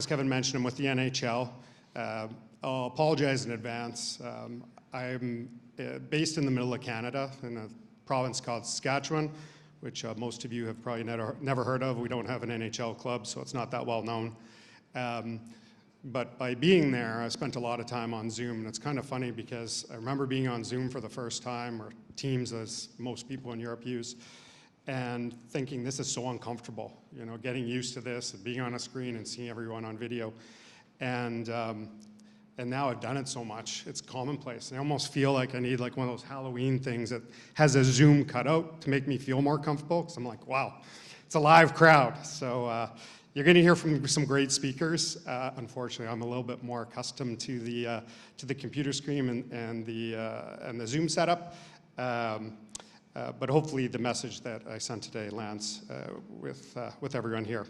Kevin mentioned, I'm with the NHL. I'll apologize in advance. I'm based in the middle of Canada in a province called Saskatchewan, which most of you have probably never heard of. We don't have an NHL club, so it's not that well known. But by being there, I spent a lot of time on Zoom, and it's kind of funny because I remember being on Zoom for the first time, or Teams as most people in Europe use, and thinking this is so uncomfortable, you know, getting used to this and being on a screen and seeing everyone on video. And now I've done it so much, it's commonplace. And I almost feel like I need like one of those Halloween things that has a Zoom cutout to make me feel more comfortable, because I'm like, wow, it's a live crowd. So you're going to hear from some great speakers. Unfortunately, I'm a little bit more accustomed to the computer screen and the Zoom setup. But hopefully the message that I sent today lands with everyone here.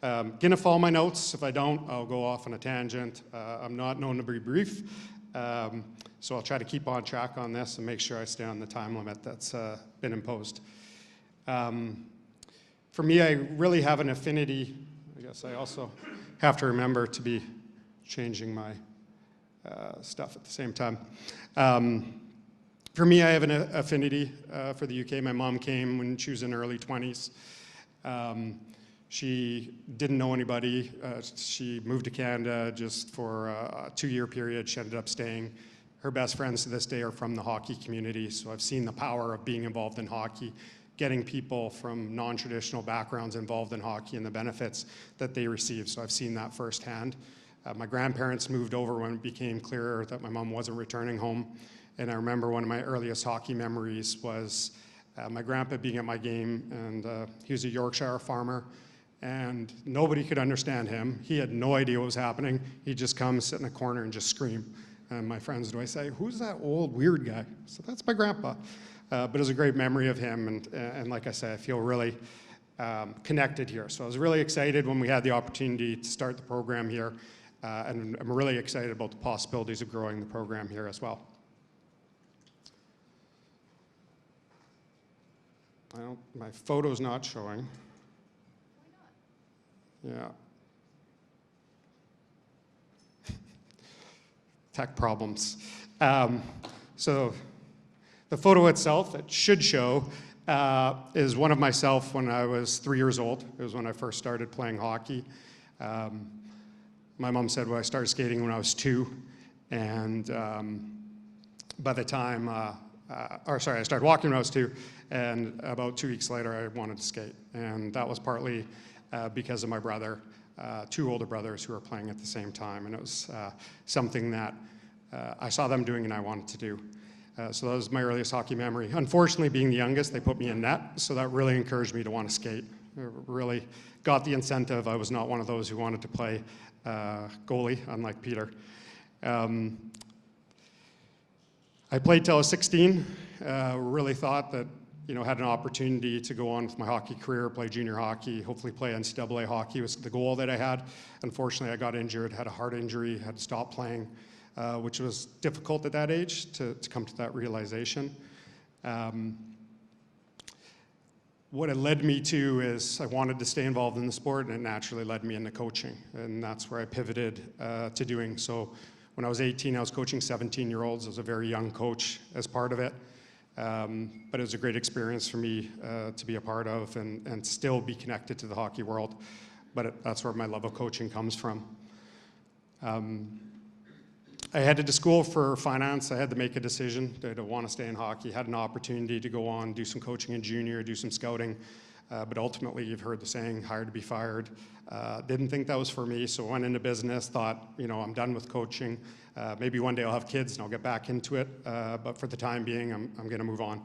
Gonna follow my notes. If I don't, I'll go off on a tangent. I'm not known to be brief, so I'll try to keep on track on this and make sure I stay on the time limit that's been imposed. For me, I really have an affinity. I guess I also have to remember to be changing my stuff at the same time. For me, I have an affinity for the UK. My mom came when she was in her early 20s. She didn't know anybody. She moved to Canada just for a 2-year period. She ended up staying. Her best friends to this day are from the hockey community, so I've seen the power of being involved in hockey, getting people from non-traditional backgrounds involved in hockey and the benefits that they receive. So I've seen that firsthand. My grandparents moved over when it became clearer that my mom wasn't returning home. And I remember one of my earliest hockey memories was my grandpa being at my game, and he was a Yorkshire farmer, and nobody could understand him. He had no idea what was happening. He'd just come, sit in a corner, and just scream. And my friends would always say, "Who's that old, weird guy?" So that's my grandpa. But it was a great memory of him, and like I said, I feel really connected here. So I was really excited when we had the opportunity to start the program here, and I'm really excited about the possibilities of growing the program here as well. My photo's not showing. Why not? Yeah. Tech problems. So the photo itself, it should show, is one of myself when I was 3 years old. It was when I first started playing hockey. My mom said, well, I started skating when I was 2, and by the time, I started walking when I was 2, and about 2 weeks later I wanted to skate. And that was partly because of my brother, 2 older brothers who were playing at the same time. And it was something that I saw them doing and I wanted to do. So that was my earliest hockey memory. Unfortunately, being the youngest, they put me in net, so that really encouraged me to want to skate. It really got the incentive. I was not one of those who wanted to play goalie, unlike Peter. I played till I was 16. Really thought that, you know, had an opportunity to go on with my hockey career, play junior hockey, hopefully play NCAA hockey was the goal that I had. Unfortunately, I got injured, had a heart injury, had to stop playing, which was difficult at that age to come to that realization. What it led me to is I wanted to stay involved in the sport, and it naturally led me into coaching, and that's where I pivoted to doing so. When I was 18, I was coaching 17-year-olds. I was a very young coach as part of it. But it was a great experience for me to be a part of and still be connected to the hockey world. But that's where my love of coaching comes from. I headed to school for finance. I had to make a decision. Did I want to stay in hockey? Had an opportunity to go on, do some coaching in junior, do some scouting. But ultimately, you've heard the saying, hired to be fired. Didn't think that was for me, so went into business, thought, you know, I'm done with coaching. Maybe one day I'll have kids and I'll get back into it, but for the time being, I'm going to move on.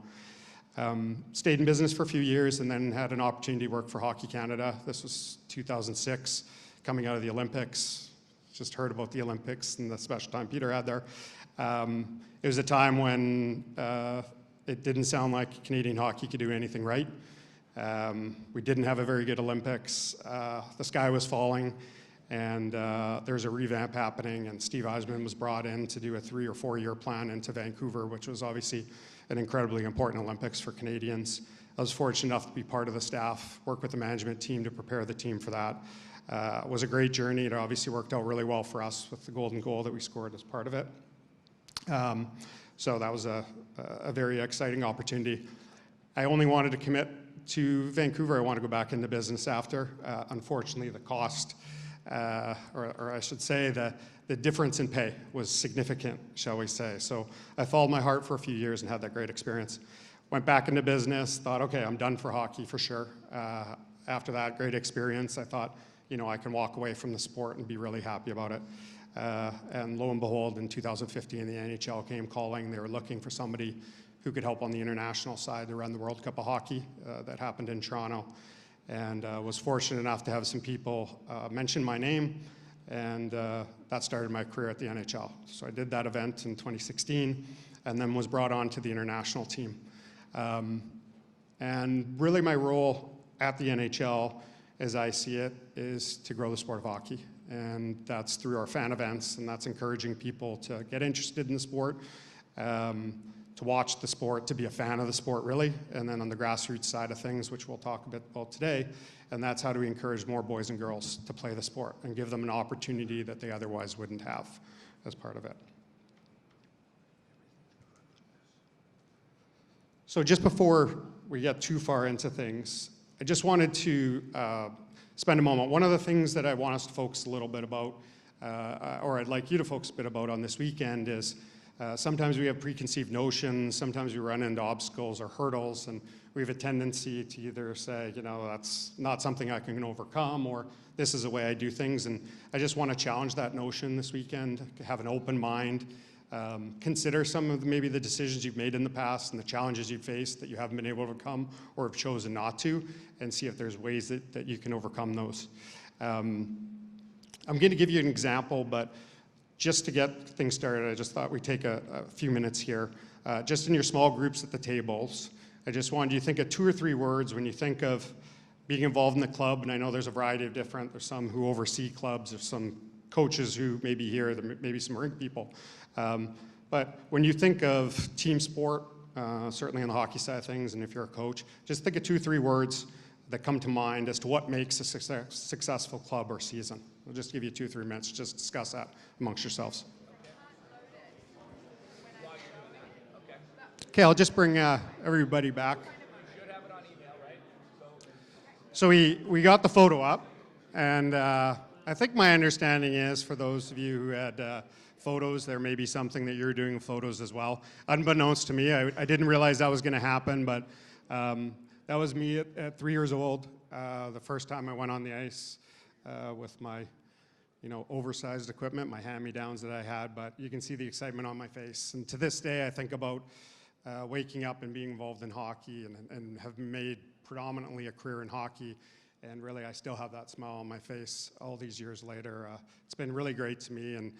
Stayed in business for a few years and then had an opportunity to work for Hockey Canada. This was 2006, coming out of the Olympics. Just heard about the Olympics and the special time Peter had there. It was a time when it didn't sound like Canadian hockey could do anything right. We didn't have a very good Olympics. The sky was falling, and there was a revamp happening, and Steve Eisman was brought in to do a 3 or 4 year plan into Vancouver, which was obviously an incredibly important Olympics for Canadians. I was fortunate enough to be part of the staff, work with the management team to prepare the team for that. was a great journey. It obviously worked out really well for us with the golden goal that we scored as part of it. So that was a very exciting opportunity. I only wanted to commit to Vancouver. I want to go back into business after. Unfortunately, the cost, or I should say the difference in pay was significant, shall we say. So I followed my heart for a few years and had that great experience. Went back into business, thought, okay, I'm done for hockey for sure. After that great experience, I thought, I can walk away from the sport and be really happy about it. And lo and behold, in 2015, the NHL came calling. They were looking for somebody who could help on the international side to run the World Cup of Hockey that happened in Toronto. And was fortunate enough to have some people mention my name, and that started my career at the NHL. So I did that event in 2016, and then was brought on to the international team. And really my role at the NHL, as I see it, is to grow the sport of hockey. And that's through our fan events, and that's encouraging people to get interested in the sport, to watch the sport, to be a fan of the sport, really. And then on the grassroots side of things, which we'll talk a bit about today, and that's how do we encourage more boys and girls to play the sport and give them an opportunity that they otherwise wouldn't have as part of it. So just before we get too far into things, I just wanted to spend a moment. One of the things that I want us to focus a little bit about, or I'd like you to focus a bit about on this weekend is sometimes we have preconceived notions, sometimes we run into obstacles or hurdles, and we have a tendency to either say, that's not something I can overcome, or this is the way I do things. And I just want to challenge that notion this weekend, have an open mind, consider some of maybe the decisions you've made in the past and the challenges you've faced that you haven't been able to overcome or have chosen not to, and see if there's ways that you can overcome those. I'm going to give you an example, but just to get things started, I just thought we'd take a few minutes here. Just in your small groups at the tables, I just wanted you to think of 2 or 3 words when you think of being involved in the club, and I know there's a variety of there's some who oversee clubs, there's some coaches who may be here, there may be some rink people. But when you think of team sport, certainly on the hockey side of things, and if you're a coach, just think of 2 or 3 words that come to mind as to what makes a successful club or season. I'll just give you 2 or 3 minutes to just discuss that amongst yourselves. Okay, I'll just bring everybody back. So we got the photo up, and I think my understanding is, for those of you who had photos, there may be something that you're doing with photos as well. Unbeknownst to me, I didn't realize that was going to happen, but that was me at 3 years old, the first time I went on the ice with my oversized equipment, my hand-me-downs that I had, but you can see the excitement on my face. And to this day, I think about waking up and being involved in hockey and have made predominantly a career in hockey. And really, I still have that smile on my face all these years later. It's been really great to me, and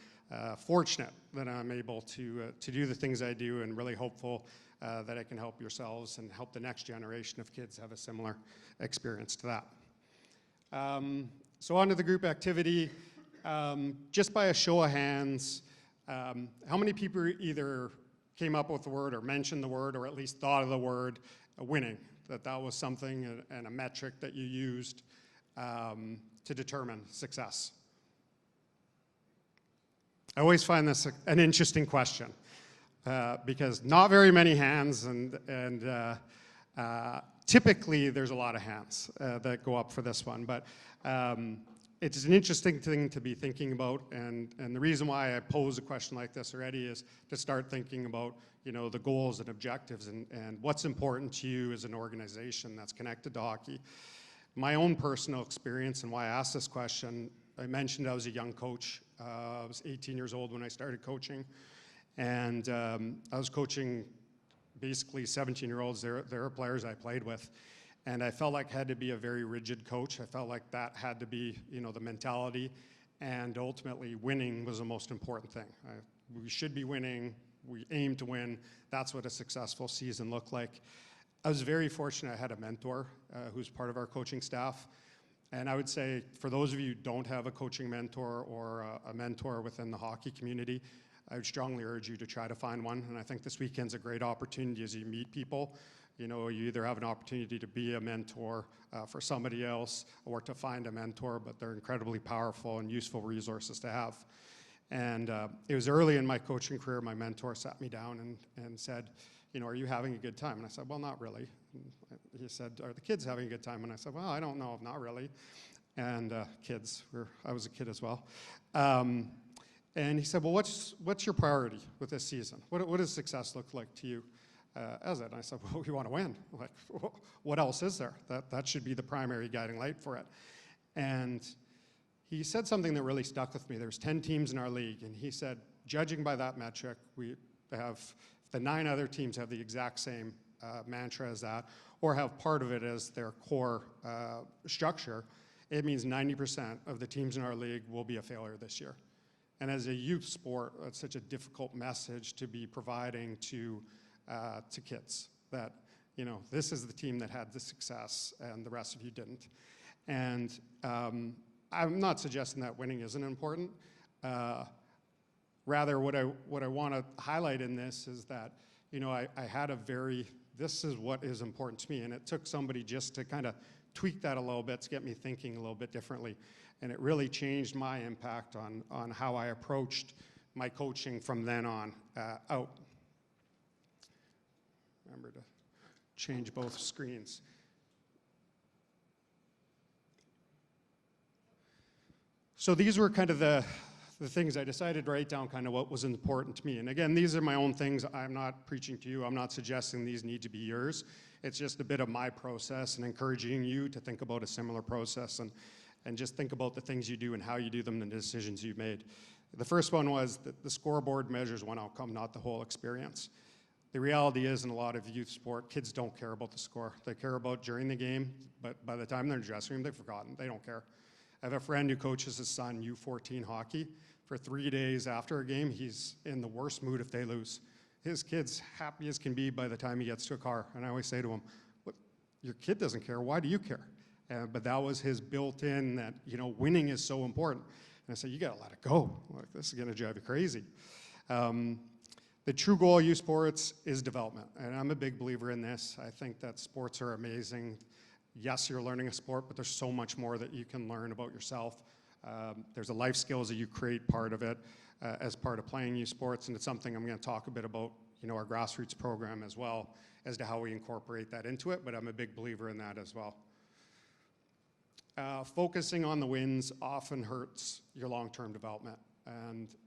fortunate that I'm able to do the things I do, and really hopeful that I can help yourselves and help the next generation of kids have a similar experience to that. So on to the group activity. Just by a show of hands, how many people either came up with the word or mentioned the word or at least thought of the word winning, that was something and a metric that you used to determine success? I always find this an interesting question because not very many hands, and typically there's a lot of hands that go up for this one, but it's an interesting thing to be thinking about, and the reason why I pose a question like this already is to start thinking about the goals and objectives and what's important to you as an organization that's connected to hockey. My own personal experience and why I asked this question, I mentioned I was a young coach. I was 18 years old when I started coaching, and I was coaching basically 17-year-olds. They're players I played with. And I felt like I had to be a very rigid coach. I felt like that had to be, the mentality. And ultimately, winning was the most important thing. We should be winning. We aim to win. That's what a successful season looked like. I was very fortunate I had a mentor who's part of our coaching staff. And I would say, for those of you who don't have a coaching mentor or a mentor within the hockey community, I would strongly urge you to try to find one. And I think this weekend's a great opportunity as you meet people. You know, you either have an opportunity to be a mentor for somebody else or to find a mentor, but they're incredibly powerful and useful resources to have. And it was early in my coaching career, my mentor sat me down and said, you know, are you having a good time? And I said, well, not really. And he said, are the kids having a good time? And I said, well, I don't know, not really. And I was a kid as well. And he said, well, what's your priority with this season? What does success look like to you as it? And I said, well, we want to win. Like, what else is there? That should be the primary guiding light for it. And he said something that really stuck with me. There's 10 teams in our league, and he said, judging by that metric, the 9 other teams have the exact same mantra as that, or have part of it as their core structure. It means 90% of the teams in our league will be a failure this year. And as a youth sport, that's such a difficult message to be providing to kids, that, you know, this is the team that had the success and the rest of you didn't. And I'm not suggesting that winning isn't important. Rather, what I want to highlight in this is that, you know, I had this is what is important to me, and it took somebody just to kind of tweak that a little bit to get me thinking a little bit differently. And it really changed my impact on how I approached my coaching from then on out. Remember to change both screens. So these were kind of the things I decided to write down, kind of what was important to me. And again, these are my own things. I'm not preaching to you. I'm not suggesting these need to be yours. It's just a bit of my process and encouraging you to think about a similar process and just think about the things you do and how you do them and the decisions you've made. The first one was that the scoreboard measures one outcome, not the whole experience. The reality is, in a lot of youth sport, kids don't care about the score. They care about during the game, but by the time they're in the dressing room, they've forgotten. They don't care. I have a friend who coaches his son U14 hockey. For 3 days after a game, he's in the worst mood if they lose. His kid's happy as can be by the time he gets to a car. And I always say to him, your kid doesn't care, why do you care? But that was his built-in that, you know, winning is so important. And I said, you gotta let it go. Like, this is gonna drive you crazy. The true goal of youth sports is development. And I'm a big believer in this. I think that sports are amazing. Yes, you're learning a sport, but there's so much more that you can learn about yourself. There's a life skills that you create part of it as part of playing youth sports, and it's something I'm going to talk a bit about, you know, our grassroots program as well, as to how we incorporate that into it, but I'm a big believer in that as well. Focusing on the wins often hurts your long-term development,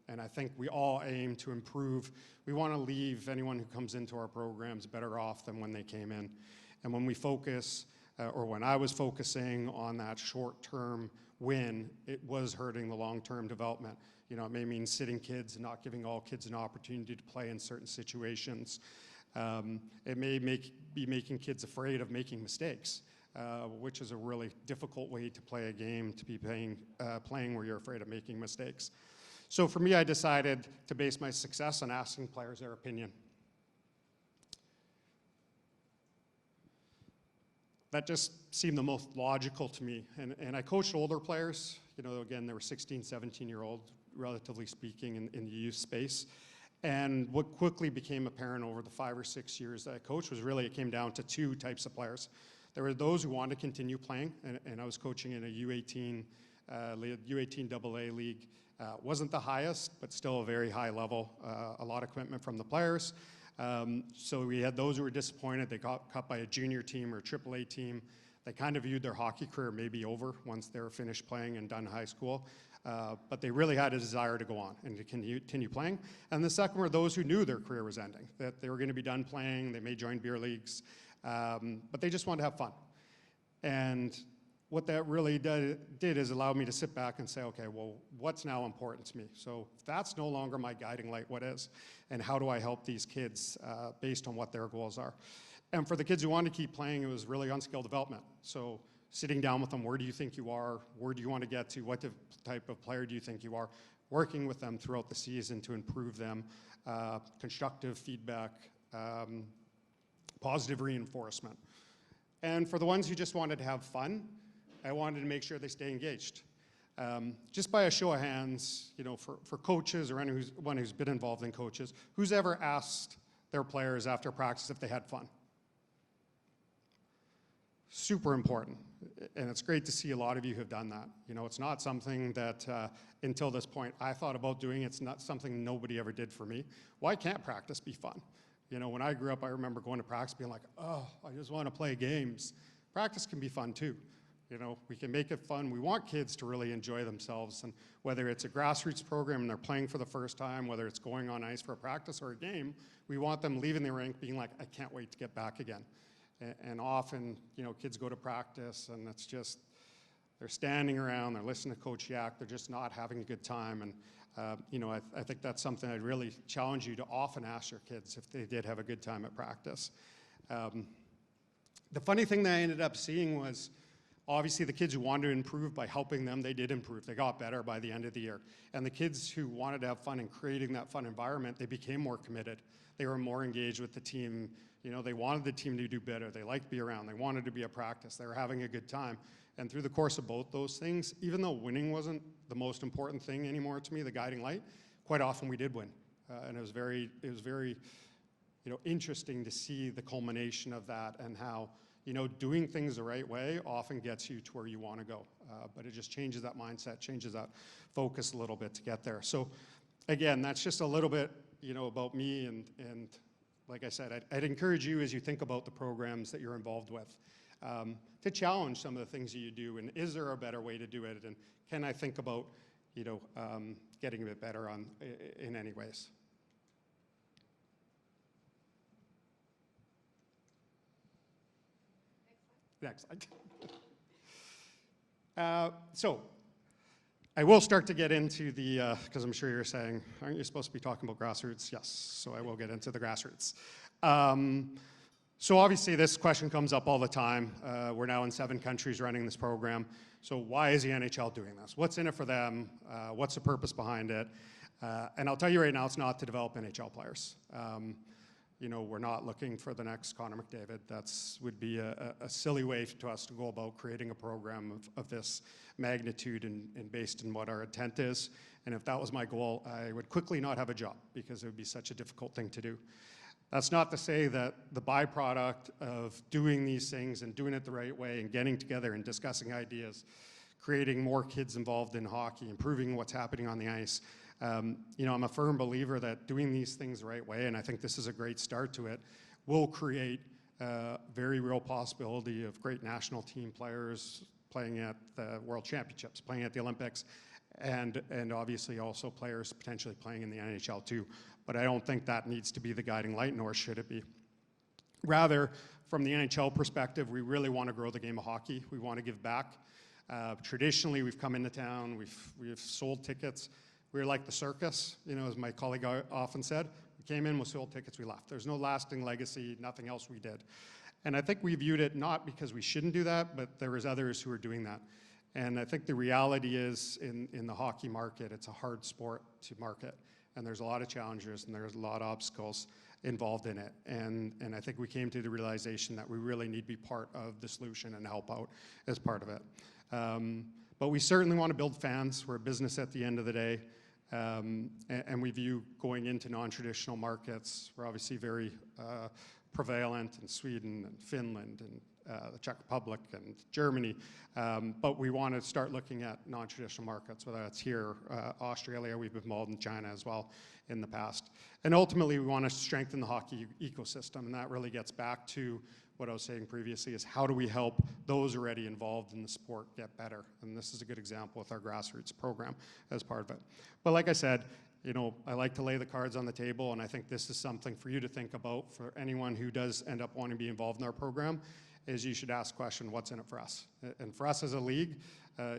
and I think we all aim to improve. We want to leave anyone who comes into our programs better off than when they came in. And when we focus, or when I was focusing on that short-term win, it was hurting the long-term development. You know, it may mean sitting kids and not giving all kids an opportunity to play in certain situations. It may be making kids afraid of making mistakes, which is a really difficult way to play a game, to be playing where you're afraid of making mistakes. So for me, I decided to base my success on asking players their opinion. That just seemed the most logical to me. And I coached older players. You know, again, they were 16, 17-year-old, relatively speaking, in the youth space. And what quickly became apparent over the 5 or 6 years that I coached was really it came down to 2 types of players. There were those who wanted to continue playing, and I was coaching in a U18 AA league. Wasn't the highest, but still a very high level. A lot of commitment from the players. So we had those who were disappointed. They got cut by a junior team or a AAA team. They kind of viewed their hockey career maybe over once they were finished playing and done high school. But they really had a desire to go on and to continue playing. And the second were those who knew their career was ending, that they were going to be done playing. They may join beer leagues, but they just wanted to have fun. And what that really did is allow me to sit back and say, okay, well, what's now important to me? So if that's no longer my guiding light, what is? And how do I help these kids based on what their goals are? And for the kids who wanted to keep playing, it was really on skill development. So sitting down with them, where do you think you are? Where do you want to get to? What type of player do you think you are? Working with them throughout the season to improve them, constructive feedback, positive reinforcement. And for the ones who just wanted to have fun, I wanted to make sure they stay engaged. Just by a show of hands, you know, for coaches or anyone who's been involved in coaches, who's ever asked their players after practice if they had fun? super important. And it's great to see a lot of you have done that. You know, it's not something that until this point I thought about doing. It's not something nobody ever did for me. Why can't practice be fun? You know, when I grew up, I remember going to practice being like, oh, I just want to play games. Practice can be fun too. You know, we can make it fun. We want kids to really enjoy themselves. And whether it's a grassroots program and they're playing for the first time, whether it's going on ice for a practice or a game, we want them leaving the rink being like, I can't wait to get back again. And often, you know, kids go to practice and it's just, they're standing around, they're listening to Coach Yak, they're just not having a good time. And, you know, I think that's something I'd really challenge you to often ask your kids if they did have a good time at practice. The funny thing that I ended up seeing was, obviously the kids who wanted to improve, by helping them, they did improve. They got better by the end of the year. And the kids who wanted to have fun and creating that fun environment, they became more committed. They were more engaged with the team. You know, they wanted the team to do better. They liked to be around. They wanted to be at practice. They were having a good time. And through the course of both those things, even though winning wasn't the most important thing anymore to me, the guiding light, quite often we did win. And it was very, you know, interesting to see the culmination of that and how, you know, doing things the right way often gets you to where you want to go. But it just changes that mindset, changes that focus a little bit to get there. So again, that's just a little bit, you know, about me. And like I said, I'd encourage you as you think about the programs that you're involved with to challenge some of the things that you do. And is there a better way to do it? And can I think about, you know, getting a bit better in any ways? Next slide. So I will start to get into the, because I'm sure you're saying, aren't you supposed to be talking about grassroots? Yes, so I will get into the grassroots. So obviously this question comes up all the time. We're now in 7 countries running this program. So why is the NHL doing this? What's in it for them? What's the purpose behind it? And I'll tell you right now, it's not to develop NHL players. You know, we're not looking for the next Connor McDavid. That's would be a silly way to us to go about creating a program of this magnitude and based on what our intent is. And if that was my goal, I would quickly not have a job because it would be such a difficult thing to do. That's not to say that the byproduct of doing these things and doing it the right way and getting together and discussing ideas, creating more kids involved in hockey, improving what's happening on the ice. You know, I'm a firm believer that doing these things the right way, and I think this is a great start to it, will create a very real possibility of great national team players playing at the World Championships, playing at the Olympics, and obviously also players potentially playing in the NHL too. But I don't think that needs to be the guiding light, nor should it be. Rather, from the NHL perspective, we really want to grow the game of hockey. We want to give back. Traditionally, we've come into town, we've sold tickets. We're like the circus, you know, as my colleague often said. We came in, we sold tickets, we left. There's no lasting legacy, nothing else we did. And I think we viewed it not because we shouldn't do that, but there was others who were doing that. And I think the reality is in the hockey market, it's a hard sport to market. And there's a lot of challenges and there's a lot of obstacles involved in it. And I think we came to the realization that we really need to be part of the solution and help out as part of it. But we certainly want to build fans. We're a business at the end of the day. And we view going into non-traditional markets. We're obviously very prevalent in Sweden and Finland and the Czech Republic and Germany. But we want to start looking at non-traditional markets, whether that's here, Australia, we've been involved in China as well in the past. And ultimately, we want to strengthen the hockey ecosystem, and that really gets back to what I was saying previously, is how do we help those already involved in the sport get better? And this is a good example with our grassroots program as part of it. But like I said, you know, I like to lay the cards on the table, and I think this is something for you to think about for anyone who does end up wanting to be involved in our program, is you should ask the question, what's in it for us? And for us as a league,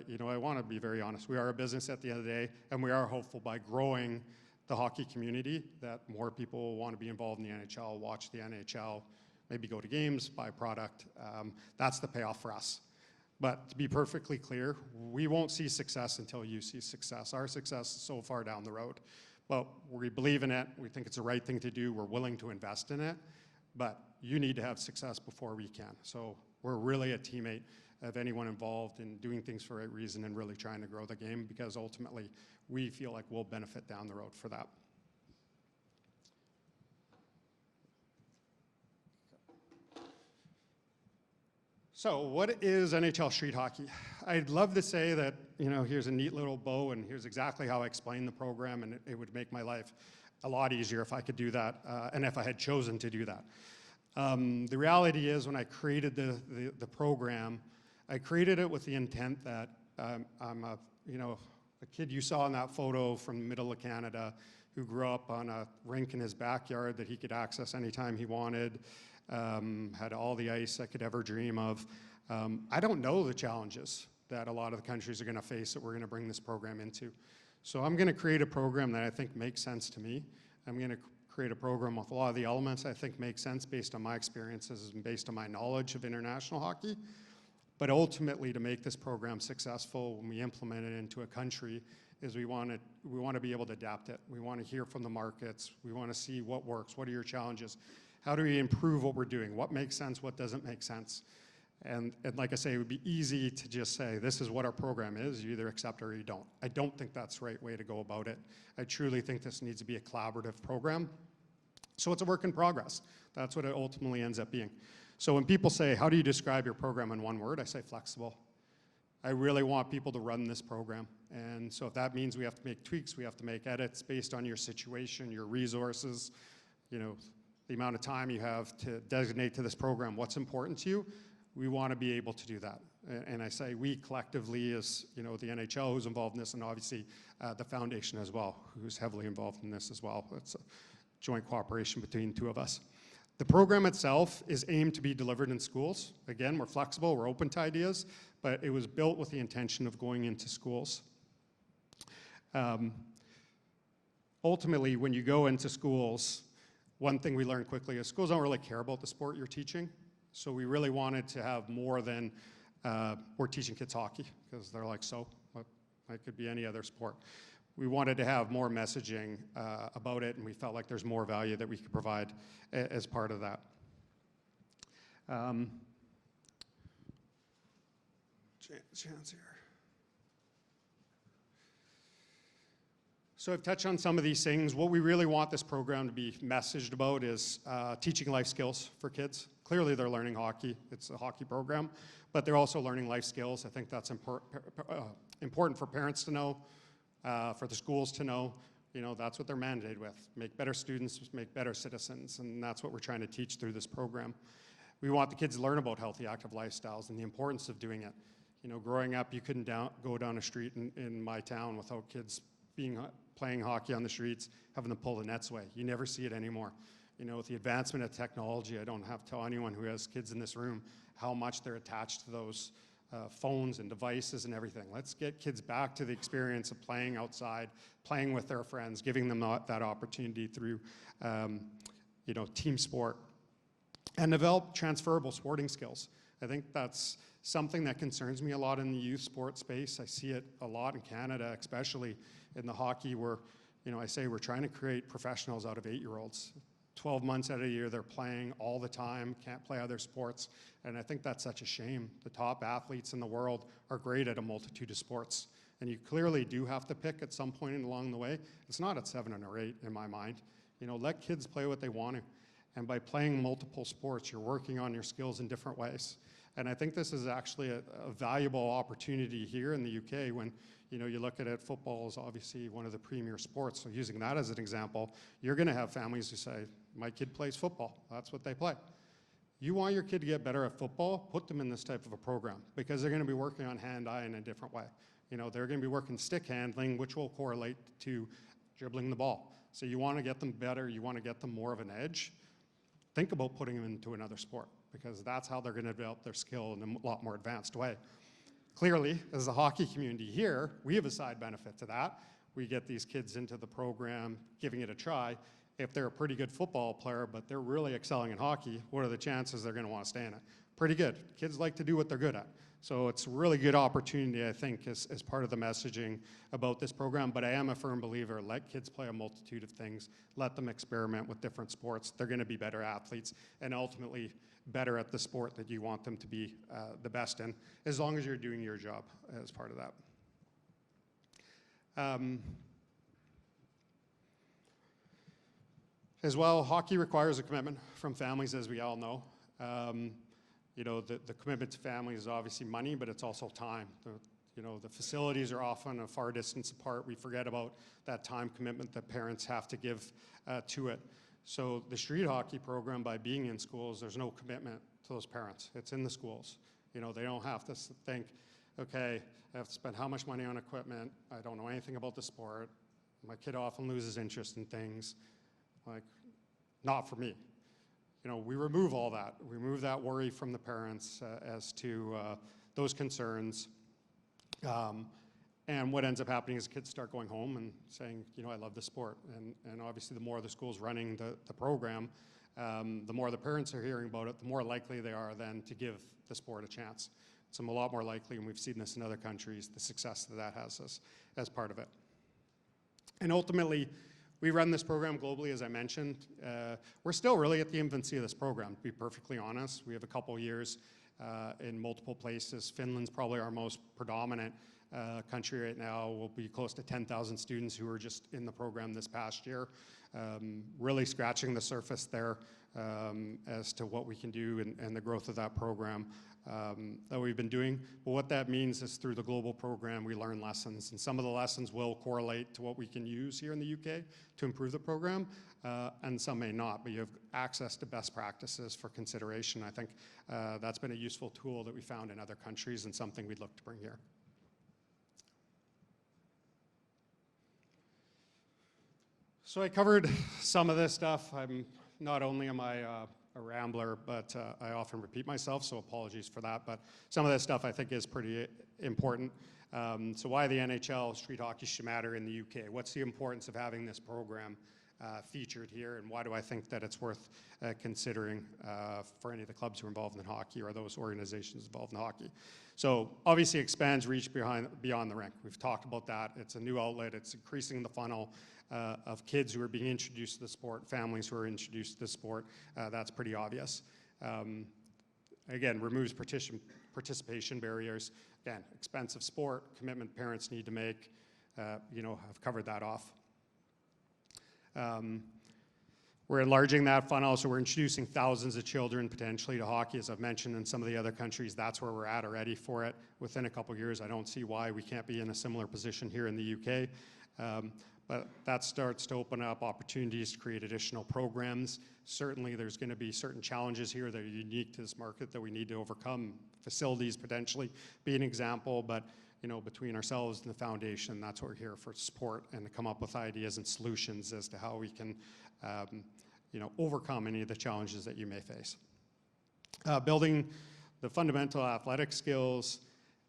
you know, I want to be very honest. We are a business at the end of the day, and we are hopeful by growing the hockey community that more people will want to be involved in the NHL, watch the NHL, maybe go to games, buy product. That's the payoff for us. But to be perfectly clear, we won't see success until you see success. Our success is so far down the road. But we believe in it. We think it's the right thing to do. We're willing to invest in it. But you need to have success before we can. So we're really a teammate of anyone involved in doing things for the right reason and really trying to grow the game, because ultimately we feel like we'll benefit down the road for that. So what is NHL Street Hockey? I'd love to say that, here's a neat little bow and here's exactly how I explain the program, and it would make my life a lot easier if I could do that, and if I had chosen to do that. The reality is, when I created the program, I created it with the intent that I'm a kid you saw in that photo from the middle of Canada who grew up on a rink in his backyard that he could access anytime he wanted, had all the ice I could ever dream of. I don't know the challenges that a lot of the countries are going to face that we're going to bring this program into. So I'm going to create a program that I think makes sense to me. I'm going to create a program with a lot of the elements I think make sense based on my experiences and based on my knowledge of international hockey. But ultimately, to make this program successful when we implement it into a country, is we want to be able to adapt it. We want to hear from the markets. We want to see what works. What are your challenges? How do we improve what we're doing? What makes sense? What doesn't make sense? And like I say, it would be easy to just say, this is what our program is. You either accept it or you don't. I don't think that's the right way to go about it. I truly think this needs to be a collaborative program. So it's a work in progress. That's what it ultimately ends up being. So when people say, how do you describe your program in one word? I say flexible. I really want people to run this program. And so if that means we have to make tweaks, we have to make edits based on your situation, your resources, the amount of time you have to designate to this program, what's important to you, we want to be able to do that. And I say we collectively as, the NHL who's involved in this, and obviously the foundation as well, who's heavily involved in this as well. It's a joint cooperation between the two of us. The program itself is aimed to be delivered in schools. Again, we're flexible, we're open to ideas, but it was built with the intention of going into schools. Ultimately, when you go into schools, one thing we learned quickly is schools don't really care about the sport you're teaching. So we really wanted to have more than we're teaching kids hockey, because they're like, so, it could be any other sport. We wanted to have more messaging about it, and we felt like there's more value that we could provide as part of that. Chance here. So I've touched on some of these things. What we really want this program to be messaged about is teaching life skills for kids. Clearly they're learning hockey. It's a hockey program, but they're also learning life skills. I think that's important for parents to know, for the schools to know. That's what they're mandated with. Make better students, make better citizens, and that's what we're trying to teach through this program. We want the kids to learn about healthy, active lifestyles and the importance of doing it. Growing up, you couldn't go down a street in my town without kids playing hockey on the streets, having them pull the nets away. You never see it anymore. With the advancement of technology, I don't have to tell anyone who has kids in this room how much they're attached to those phones and devices and everything. Let's get kids back to the experience of playing outside, playing with their friends, giving them that opportunity through team sport, and develop transferable sporting skills. I think that's something that concerns me a lot in the youth sport space. I see it a lot in Canada, especially in the hockey, where I say we're trying to create professionals out of 8-year-olds. 12 months out of the year, they're playing all the time, can't play other sports, and I think that's such a shame. The top athletes in the world are great at a multitude of sports, and you clearly do have to pick at some point along the way. It's not at 7 or 8 in my mind. Let kids play what they want to, and by playing multiple sports, you're working on your skills in different ways. And I think this is actually a valuable opportunity here in the UK when you look at it, football is obviously one of the premier sports. So using that as an example, you're going to have families who say, my kid plays football. That's what they play. You want your kid to get better at football, put them in this type of a program, because they're going to be working on hand-eye in a different way. They're going to be working stick handling, which will correlate to dribbling the ball. So you want to get them better. You want to get them more of an edge. Think about putting them into another sport, because that's how they're going to develop their skill in a lot more advanced way. Clearly, as a hockey community here, we have a side benefit to that. We get these kids into the program, giving it a try. If they're a pretty good football player, but they're really excelling in hockey, what are the chances they're going to want to stay in it? Pretty good. Kids like to do what they're good at. So it's a really good opportunity, I think, as part of the messaging about this program. But I am a firm believer, let kids play a multitude of things. Let them experiment with different sports. They're going to be better athletes and ultimately better at the sport that you want them to be the best in, as long as you're doing your job as part of that. As well, hockey requires a commitment from families, as we all know. you know, the commitment to families is obviously money, but it's also time. You know, the facilities are often a far distance apart. We forget about that time commitment that parents have to give to it. So the street hockey program, by being in schools, there's no commitment to those parents. It's in the schools. You know, they don't have to think, okay, I have to spend how much money on equipment. I don't know anything about the sport. My kid often loses interest in things. Like, not for me. You know, we remove all that. We remove that worry from the parents as to those concerns. And what ends up happening is kids start going home and saying, you know, I love the sport. And obviously the more the school's running the program, the more the parents are hearing about it, the more likely they are then to give the sport a chance. So I'm a lot more likely, and we've seen this in other countries, the success that has as part of it. And ultimately, we run this program globally, as I mentioned. We're still really at the infancy of this program, to be perfectly honest. We have a couple years in multiple places. Finland's probably our most predominant country right now. We'll be close to 10,000 students who were just in the program this past year. Really scratching the surface there as to what we can do and the growth of that program that we've been doing. But what that means is through the global program, we learn lessons. And some of the lessons will correlate to what we can use here in the UK to improve the program, and some may not. But you have access to best practices for consideration. I think that's been a useful tool that we found in other countries and something we'd look to bring here. So I covered some of this stuff. Not only am I a rambler, but I often repeat myself, so apologies for that. But some of this stuff I think is pretty important. So why the NHL Street Hockey should matter in the UK? What's the importance of having this program featured here, and why do I think that it's worth considering for any of the clubs who are involved in hockey or those organizations involved in hockey? So obviously expands reach beyond the rink. We've talked about that. It's a new outlet. It's increasing the funnel of kids who are being introduced to the sport, families who are introduced to the sport. That's pretty obvious. Again, removes participation barriers. Again, expensive sport, commitment parents need to make. You know, I've covered that off. We're enlarging that funnel, so we're introducing thousands of children potentially to hockey. As I've mentioned, in some of the other countries, that's where we're at already for it. Within a couple of years, I don't see why we can't be in a similar position here in the UK. But that starts to open up opportunities to create additional programs. Certainly, there's going to be certain challenges here that are unique to this market that we need to overcome. Facilities potentially be an example, but you know, between ourselves and the foundation, that's what we're here for, support and to come up with ideas and solutions as to how we can, you know, overcome any of the challenges that you may face. Building the fundamental athletic skills.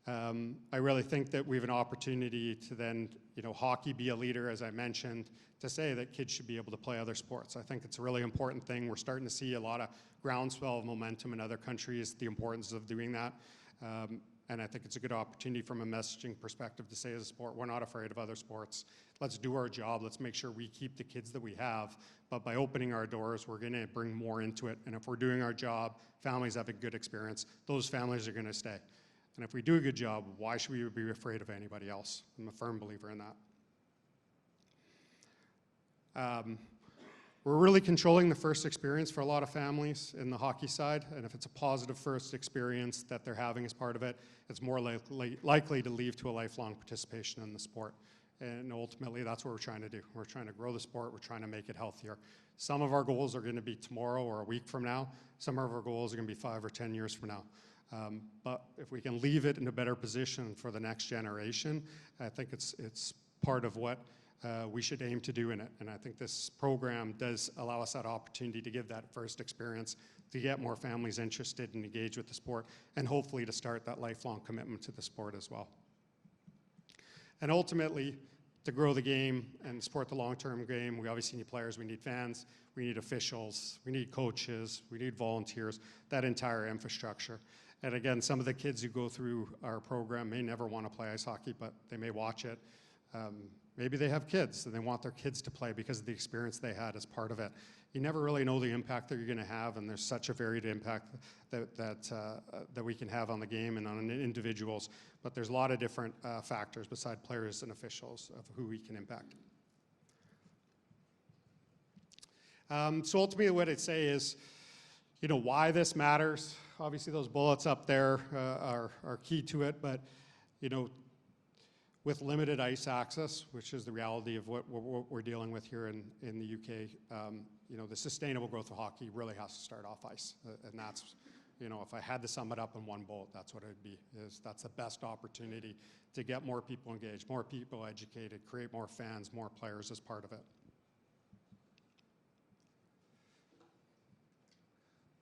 I really think that we have an opportunity to then, you know, hockey be a leader, as I mentioned, to say that kids should be able to play other sports. I think it's a really important thing. We're starting to see a lot of groundswell of momentum in other countries, the importance of doing that. And I think it's a good opportunity from a messaging perspective to say as a sport, we're not afraid of other sports. Let's do our job. Let's make sure we keep the kids that we have. But by opening our doors, we're going to bring more into it. And if we're doing our job, families have a good experience, those families are going to stay. And if we do a good job, why should we be afraid of anybody else? I'm a firm believer in that. We're really controlling the first experience for a lot of families in the hockey side, and if it's a positive first experience that they're having as part of it, it's more likely to lead to a lifelong participation in the sport. And ultimately, that's what we're trying to do. We're trying to grow the sport. We're trying to make it healthier. Some of our goals are going to be tomorrow or a week from now. Some of our goals are going to be 5 or 10 years from now. But if we can leave it in a better position for the next generation, I think it's part of what we should aim to do in it. And I think this program does allow us that opportunity to give that first experience, to get more families interested and engaged with the sport, and hopefully to start that lifelong commitment to the sport as well. And ultimately, to grow the game and support the long-term game, we obviously need players, we need fans, we need officials, we need coaches, we need volunteers, that entire infrastructure. And again, some of the kids who go through our program may never want to play ice hockey, but they may watch it. Maybe they have kids and they want their kids to play because of the experience they had as part of it. You never really know the impact that you're going to have, and there's such a varied impact that we can have on the game and on individuals. But there's a lot of different factors beside players and officials of who we can impact. So ultimately what I'd say is, you know, why this matters. obviously those bullets up there are key to it, but you know, with limited ice access, which is the reality of what we're dealing with here in the UK, you know, the sustainable growth of hockey really has to start off ice. And that's, you know, if I had to sum it up in one bullet, that's what it would be, is that's the best opportunity to get more people engaged, more people educated, create more fans, more players as part of it.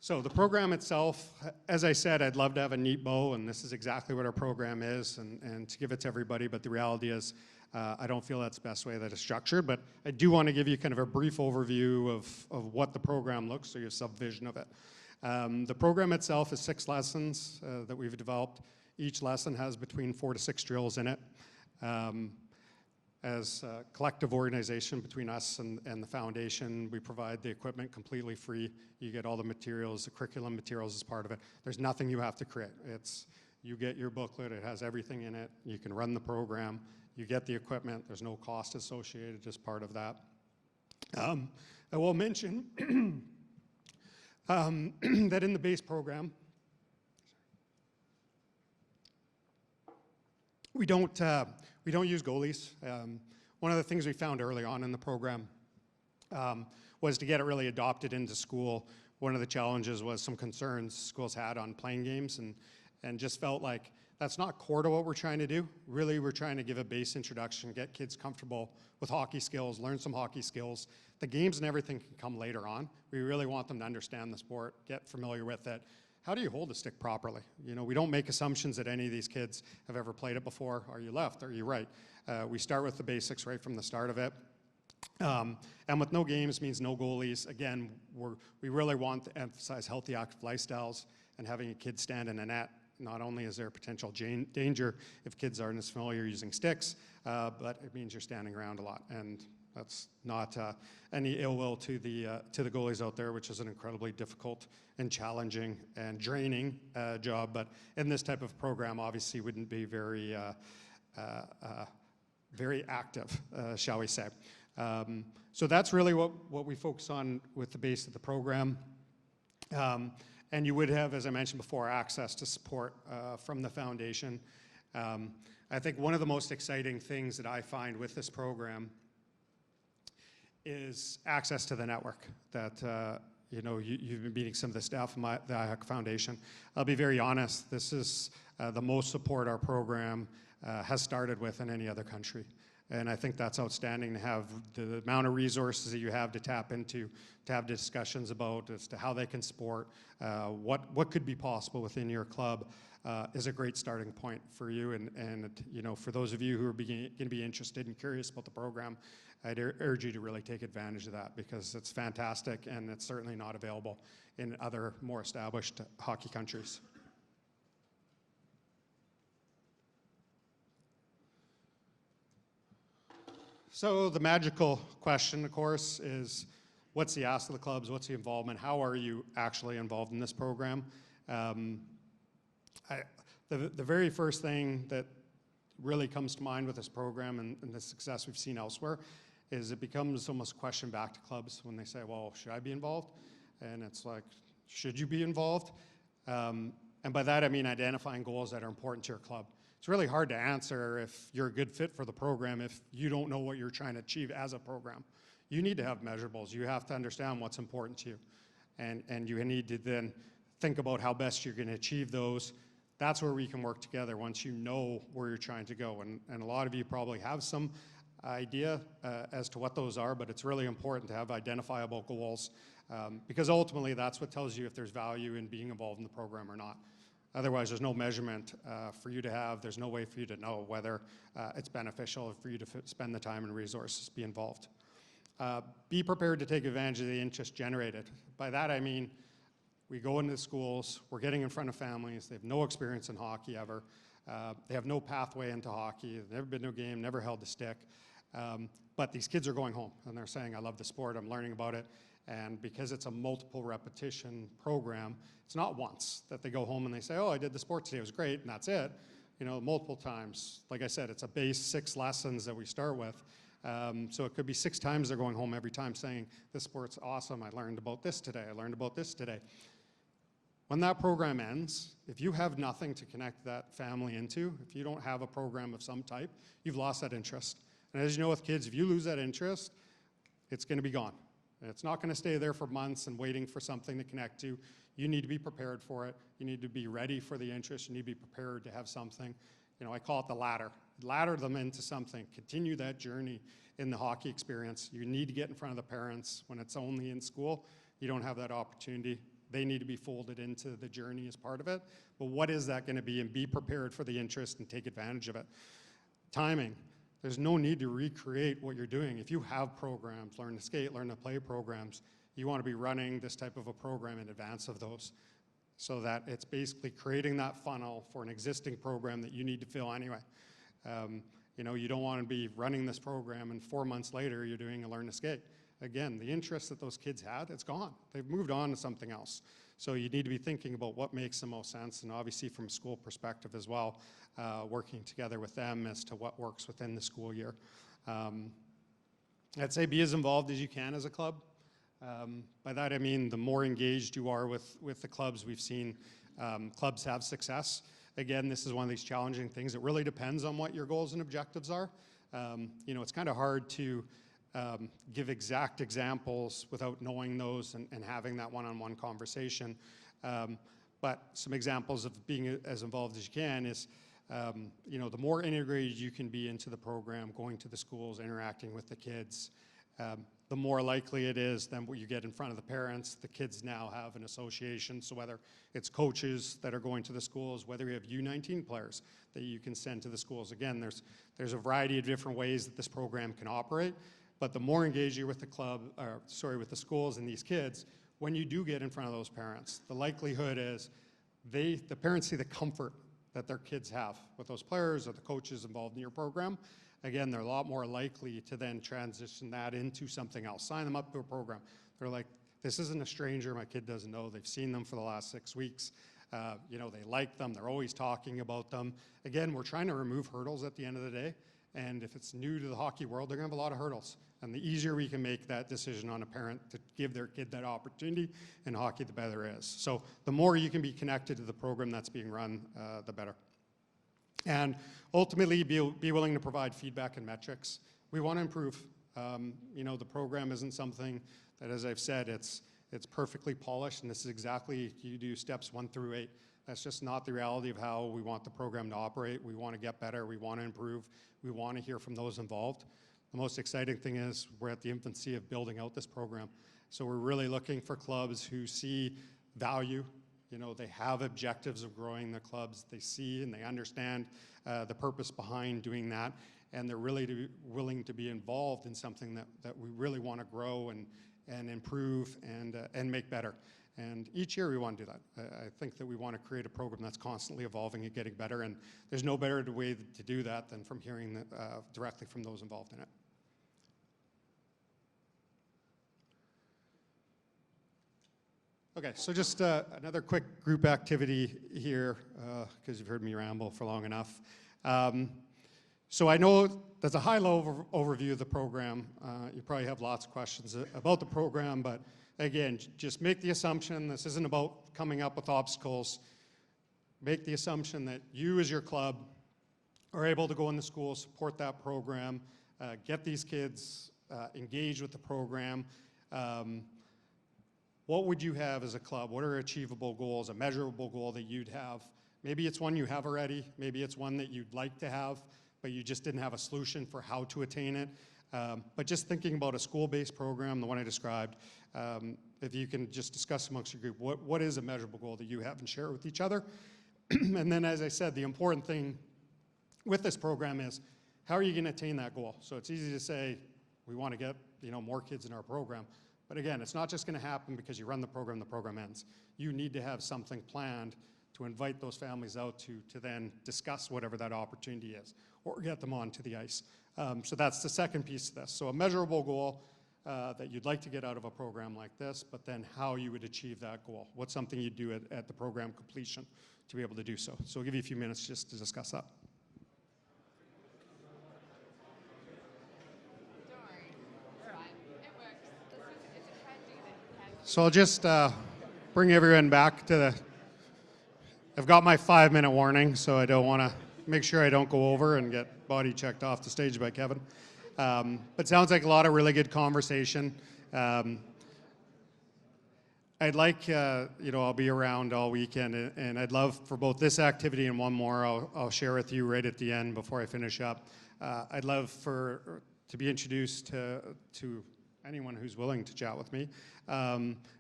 So the program itself, as I said, I'd love to have a neat bow, and this is exactly what our program is, and to give it to everybody, but the reality is I don't feel that's the best way that it's structured, but I do want to give you kind of a brief overview of what the program looks, so you have some vision of it. The program itself is 6 lessons that we've developed. Each lesson has between 4 to 6 drills in it. As a collective organization between us and the foundation, we provide the equipment completely free. You get all the materials, the curriculum materials as part of it. There's nothing you have to create. You get your booklet, it has everything in it. You can run the program, you get the equipment, there's no cost associated as part of that. I will mention that in the base program, we don't use goalies. One of the things we found early on in the program was to get it really adopted into school. One of the challenges was some concerns schools had on playing games, and just felt like that's not core to what we're trying to do. Really, we're trying to give a base introduction, get kids comfortable with hockey skills, learn some hockey skills. The games and everything can come later on. We really want them to understand the sport, get familiar with it. How do you hold a stick properly? You know, we don't make assumptions that any of these kids have ever played it before. Are you left? Are you right? We start with the basics right from the start of it. And with no games means no goalies. Again, we really want to emphasize healthy, active lifestyles, and having a kid stand in a net. Not only is there potential danger if kids aren't as familiar using sticks, but it means you're standing around a lot. And that's not any ill will to the goalies out there, which is an incredibly difficult and challenging and draining job. But in this type of program, obviously, wouldn't be very active, shall we say. So that's really what we focus on with the base of the program. And you would have, as I mentioned before, access to support from the foundation. I think one of the most exciting things that I find with this program is access to the network that you know, you've been meeting some of the staff from the IHOC Foundation. I'll be very honest, this is the most support our program has started with in any other country. And I think that's outstanding to have the amount of resources that you have to tap into, to have discussions about as to how they can support, what could be possible within your club is a great starting point for you. And you know, for those of you who are going to be interested and curious about the program, I'd urge you to really take advantage of that, because it's fantastic and it's certainly not available in other more established hockey countries. So the magical question, of course, is what's the ask of the clubs? What's the involvement? How are you actually involved in this program? The very first thing that really comes to mind with this program and the success we've seen elsewhere is it becomes almost a question back to clubs when they say, well, should I be involved? And it's like, should you be involved? And by that I mean identifying goals that are important to your club. It's really hard to answer if you're a good fit for the program if you don't know what you're trying to achieve as a program. You need to have measurables. You have to understand what's important to you. And you need to then think about how best you're going to achieve those. That's where we can work together once you know where you're trying to go. And a lot of you probably have some idea as to what those are, but it's really important to have identifiable goals because ultimately that's what tells you if there's value in being involved in the program or not. Otherwise, there's no measurement for you to have. There's no way for you to know whether it's beneficial for you to spend the time and resources to be involved. Be prepared to take advantage of the interest generated. By that I mean, we go into schools, we're getting in front of families, they have no experience in hockey ever, they have no pathway into hockey, they've never been to a game, never held a stick, but these kids are going home and they're saying, I love the sport, I'm learning about it, and because it's a multiple repetition program, it's not once that they go home and they say, oh, I did the sport today, it was great, and that's it. You know, multiple times. Like I said, it's a base 6 lessons that we start with. So it could be 6 times they're going home every time saying, this sport's awesome, I learned about this today, I learned about this today. When that program ends, if you have nothing to connect that family into, if you don't have a program of some type, you've lost that interest. And as you know with kids, if you lose that interest, it's going to be gone. It's not going to stay there for months and waiting for something to connect to. You need to be prepared for it. You need to be ready for the interest. You need to be prepared to have something. You know, I call it the ladder. Ladder them into something. Continue that journey in the hockey experience. You need to get in front of the parents when it's only in school. You don't have that opportunity. They need to be folded into the journey as part of it. But what is that going to be? And be prepared for the interest and take advantage of it. Timing. There's no need to recreate what you're doing. If you have programs, learn to skate, learn to play programs, you want to be running this type of a program in advance of those, so that it's basically creating that funnel for an existing program that you need to fill anyway. You know, you don't want to be running this program and 4 months later you're doing a learn to skate. Again, the interest that those kids had, it's gone. They've moved on to something else. So you need to be thinking about what makes the most sense, and obviously from a school perspective as well, working together with them as to what works within the school year. I'd say be as involved as you can as a club. By that I mean the more engaged you are with the clubs. We've seen clubs have success. Again, this is one of these challenging things. It really depends on what your goals and objectives are. You know, it's kind of hard to give exact examples without knowing those and having that one-on-one conversation. But some examples of being as involved as you can is, you know, the more integrated you can be into the program, going to the schools, interacting with the kids, the more likely it is then when you get in front of the parents, the kids now have an association. So whether it's coaches that are going to the schools, whether you have U19 players that you can send to the schools. Again, there's a variety of different ways that this program can operate. But the more engaged you're with the club, or sorry, with the schools and these kids, when you do get in front of those parents, the likelihood is the parents see the comfort that their kids have with those players or the coaches involved in your program. Again, they're a lot more likely to then transition that into something else. Sign them up to a program. They're like, this isn't a stranger my kid doesn't know. They've seen them for the last 6 weeks. You know, they like them. They're always talking about them. Again, we're trying to remove hurdles at the end of the day. And if it's new to the hockey world, they're going to have a lot of hurdles. And the easier we can make that decision on a parent to give their kid that opportunity in hockey, the better it is. So the more you can be connected to the program that's being run, the better. And ultimately, be willing to provide feedback and metrics. We want to improve. You know, the program isn't something that, as I've said, it's perfectly polished, and this is exactly, you do steps 1 through 8. That's just not the reality of how we want the program to operate. We want to get better. We want to improve. We want to hear from those involved. The most exciting thing is we're at the infancy of building out this program. So we're really looking for clubs who see value. You know, they have objectives of growing the clubs. They see and they understand the purpose behind doing that. And they're really willing to be involved in something that we really want to grow and improve and make better. And each year we want to do that. I think that we want to create a program that's constantly evolving and getting better, and there's no better way to do that than from hearing directly from those involved in it. Okay, so just another quick group activity here, because you've heard me ramble for long enough. So I know there's a high-level overview of the program. You probably have lots of questions about the program, but again, just make the assumption this isn't about coming up with obstacles. Make the assumption that you as your club are able to go in the school, support that program, get these kids engaged with the program. What would you have as a club? What are achievable goals, a measurable goal that you'd have? Maybe it's one you have already. Maybe it's one that you'd like to have, but you just didn't have a solution for how to attain it. But just thinking about a school-based program, the one I described, if you can just discuss amongst your group, what is a measurable goal that you have and share it with each other? And then, as I said, the important thing with this program is how are you going to attain that goal? So it's easy to say we want to get more kids in our program. But again, it's not just going to happen because you run the program ends. You need to have something planned to invite those families out to then discuss whatever that opportunity is or get them onto the ice. So that's the second piece of this. So a measurable goal that you'd like to get out of a program like this, but then how you would achieve that goal. What's something you'd do at the program completion to be able to do so. So we'll give you a few minutes just to discuss that. So I'll just bring everyone back to I've got my 5-minute warning, so I don't want to make sure I don't go over and get body checked off the stage by Kevin. But sounds like a lot of really good conversation. I'd like, I'll be around all weekend, and I'd love for both this activity and one more I'll share with you right at the end before I finish up. I'd love to be introduced to anyone who's willing to chat with me,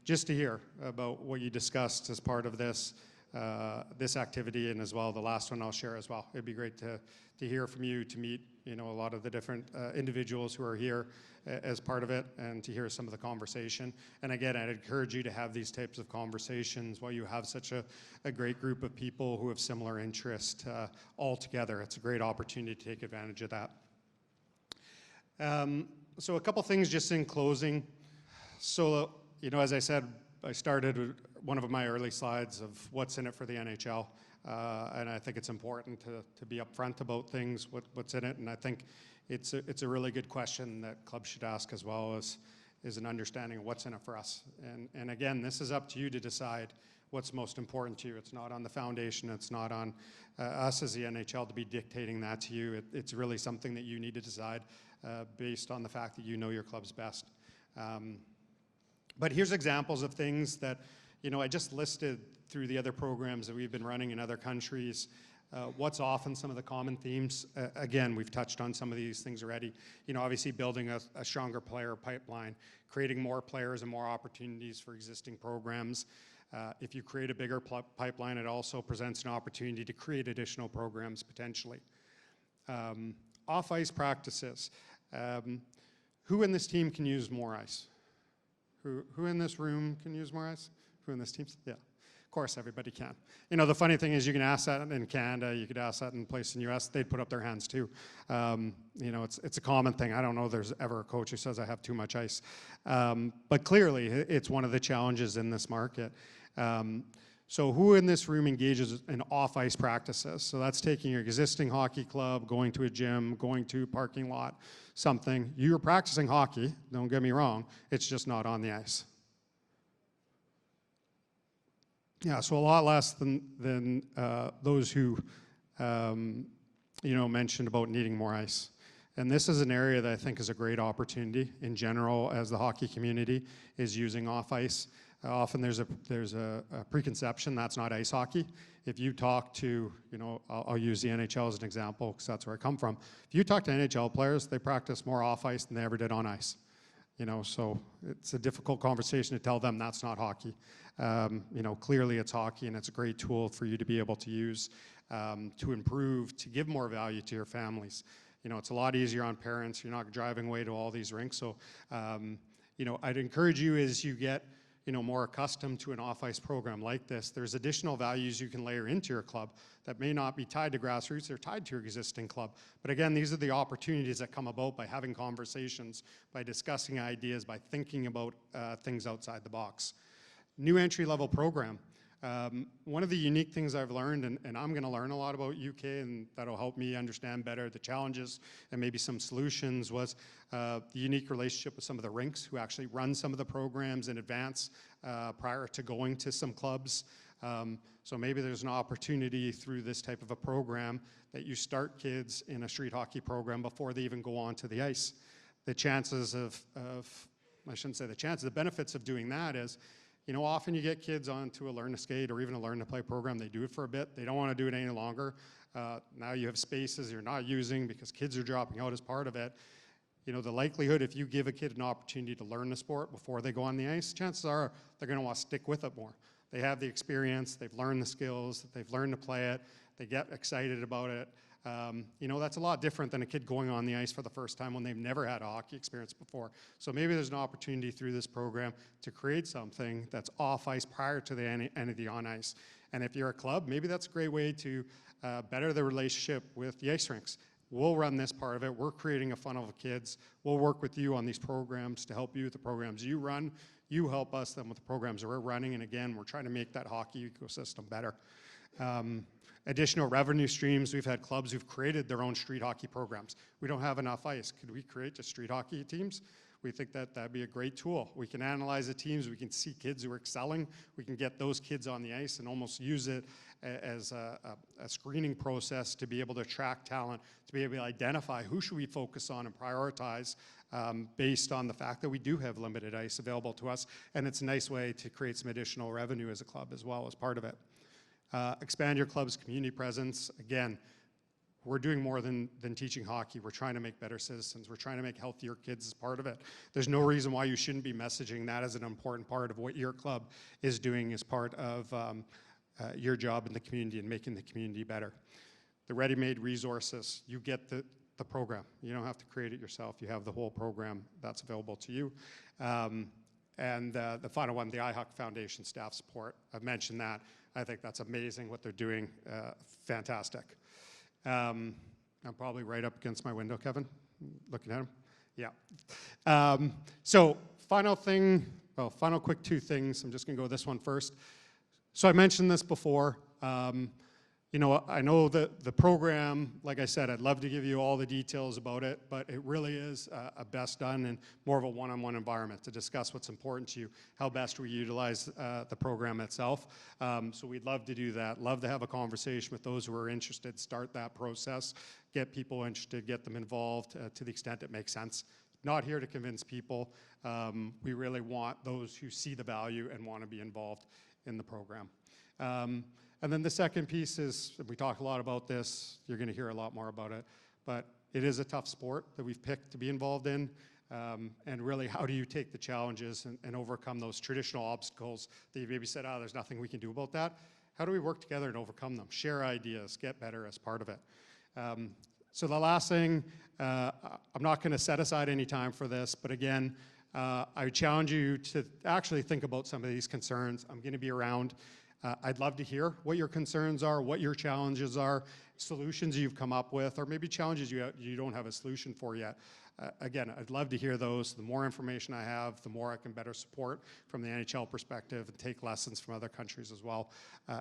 just to hear about what you discussed as part of this activity, and as well the last one I'll share as well. It'd be great to hear from you, to meet a lot of the different individuals who are here as part of it, and to hear some of the conversation. And again, I'd encourage you to have these types of conversations while you have such a great group of people who have similar interest all together. It's a great opportunity to take advantage of that. So a couple things just in closing. So, as I said, I started with one of my early slides of what's in it for the NHL. And I think it's important to be upfront about things, what's in it. And I think it's a really good question that clubs should ask, as well as is an understanding of what's in it for us. And again, this is up to you to decide what's most important to you. It's not on the foundation. It's not on us as the NHL to be dictating that to you. It's really something that you need to decide based on the fact that you know your club's best. But here's examples of things that, I just listed through the other programs that we've been running in other countries. What's often some of the common themes? Again, we've touched on some of these things already. Obviously building a stronger player pipeline, creating more players and more opportunities for existing programs. If you create a bigger pipeline, it also presents an opportunity to create additional programs potentially. Off-ice practices. Who in this team can use more ice? Who in this room can use more ice? Who in this team? Yeah, of course everybody can. The funny thing is you can ask that in Canada, you could ask that in place in the US, they'd put up their hands too. It's a common thing. I don't know there's ever a coach who says I have too much ice. But clearly it's one of the challenges in this market. So who in this room engages in off-ice practices? So that's taking your existing hockey club, going to a gym, going to a parking lot, something. You're practicing hockey, don't get me wrong, it's just not on the ice. Yeah, so a lot less than those who, mentioned about needing more ice. And this is an area that I think is a great opportunity in general as the hockey community is using off-ice. Often there's a preconception that's not ice hockey. If you talk to, I'll use the NHL as an example because that's where I come from. If you talk to NHL players, they practice more off-ice than they ever did on ice. So it's a difficult conversation to tell them that's not hockey. Clearly it's hockey, and it's a great tool for you to be able to use to improve, to give more value to your families. It's a lot easier on parents. You're not driving away to all these rinks. So, I'd encourage you as you get more accustomed to an off-ice program like this, there's additional values you can layer into your club that may not be tied to grassroots, they're tied to your existing club. But again, these are the opportunities that come about by having conversations, by discussing ideas, by thinking about things outside the box. New entry-level program. One of the unique things I've learned, and I'm going to learn a lot about UK, and that'll help me understand better the challenges and maybe some solutions, was the unique relationship with some of the rinks who actually run some of the programs in advance prior to going to some clubs. So maybe there's an opportunity through this type of a program that you start kids in a street hockey program before they even go onto the ice. The chances I shouldn't say the chances, the benefits of doing that is, often you get kids onto a learn to skate or even a learn to play program. They do it for a bit. They don't want to do it any longer. Now you have spaces you're not using because kids are dropping out as part of it. The likelihood if you give a kid an opportunity to learn the sport before they go on the ice, chances are they're going to want to stick with it more. They have the experience. They've learned the skills. They've learned to play it. They get excited about it. That's a lot different than a kid going on the ice for the first time when they've never had a hockey experience before. So maybe there's an opportunity through this program to create something that's off ice prior to the end of the on ice. And if you're a club, maybe that's a great way to better the relationship with the ice rinks. We'll run this part of it. We're creating a funnel of kids. We'll work with you on these programs to help you with the programs you run. You help us then with the programs that we're running. And again, we're trying to make that hockey ecosystem better. Additional revenue streams. We've had clubs who've created their own street hockey programs. We don't have enough ice. Could we create just street hockey teams? We think that that'd be a great tool. We can analyze the teams, we can see kids who are excelling, we can get those kids on the ice and almost use it as a screening process to be able to attract talent, to be able to identify who should we focus on and prioritize based on the fact that we do have limited ice available to us, and it's a nice way to create some additional revenue as a club as well as part of it. Expand your club's community presence. Again, we're doing more than teaching hockey. We're trying to make better citizens. We're trying to make healthier kids as part of it. There's no reason why you shouldn't be messaging that as an important part of what your club is doing as part of your job in the community and making the community better. The ready-made resources, you get the program. You don't have to create it yourself. You have the whole program that's available to you. And the final one, the iHuck Foundation staff support. I've mentioned that. I think that's amazing what they're doing. Fantastic. I'm probably right up against my window, Kevin, looking at him. Yeah. So final quick two things. I'm just going to go this one first. So I mentioned this before. You know, I know that the program, like I said, I'd love to give you all the details about it, but it really is a best done in more of a one-on-one environment to discuss what's important to you, how best we utilize the program itself. So we'd love to do that, love to have a conversation with those who are interested, start that process, get people interested, get them involved to the extent it makes sense. Not here to convince people. We really want those who see the value and want to be involved in the program. And then the second piece is, we talk a lot about this, you're going to hear a lot more about it, but it is a tough sport that we've picked to be involved in. And really, how do you take the challenges and overcome those traditional obstacles that you maybe said, there's nothing we can do about that? How do we work together and overcome them? Share ideas, get better as part of it. So the last thing, I'm not going to set aside any time for this, but again, I would challenge you to actually think about some of these concerns. I'm going to be around. I'd love to hear what your concerns are, what your challenges are, solutions you've come up with, or maybe challenges you don't have a solution for yet. Again, I'd love to hear those. The more information I have, the more I can better support from the NHL perspective and take lessons from other countries as well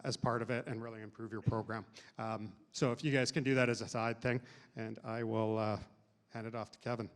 as part of it and really improve your program. So if you guys can do that as a side thing, and I will hand it off to Kevin.